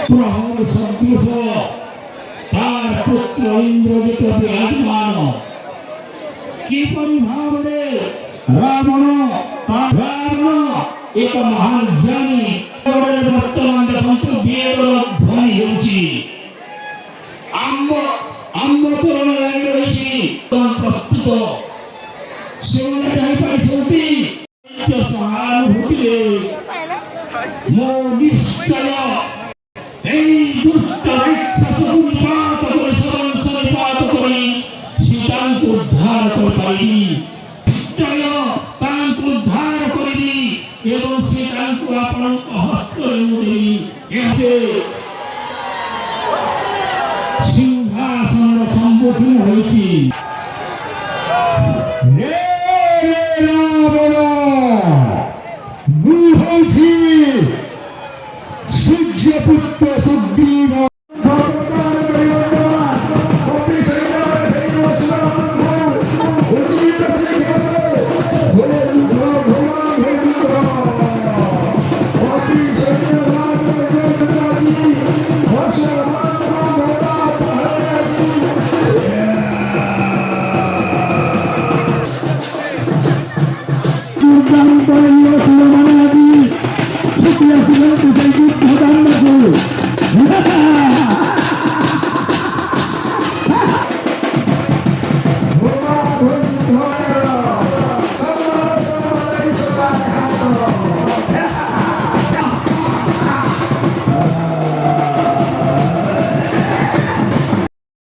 প্রহর সদৃশ তার পুত্র ইন্দ্রজিৎ বিরাজমান। কিপরি ভাবে রাবণ ଏକ ମହାନ ଜ୍ଞାନୀ ବର୍ତ୍ତମାନ ଦେଖନ୍ତୁ ବିଏର ଧ୍ୱନି ହେଉଛି ଆମ୍ବ ଚରଣ ଲାଗି ରହିଛି ପ୍ରସ୍ତୁତ। ସେମାନେ ଜାଣିପାରିଛନ୍ତି ସହାନୁଭୂତିରେ ମୋ ନିଶ୍ଚୟ এই দুষ্ট রাক্ষসକୁ নিপাত করে সর্বଂଶ নিপাତ କରି ସୀତାଙ୍କୁ ଉଦ୍ଧାର କରିପାରିବି। ତାଙ୍କୁ ଉଦ୍ଧାର କରିବି ଏବଂ ସେ ତାଙ୍କୁ ଆପଣଙ୍କ ହସ୍ତରେ ମୁଁ ଦେବି। ସେ ସିଂହାସନର ସମ୍ମୁଖୀନ ହୋଇଛି। Suryaputra Sugriva Thank you.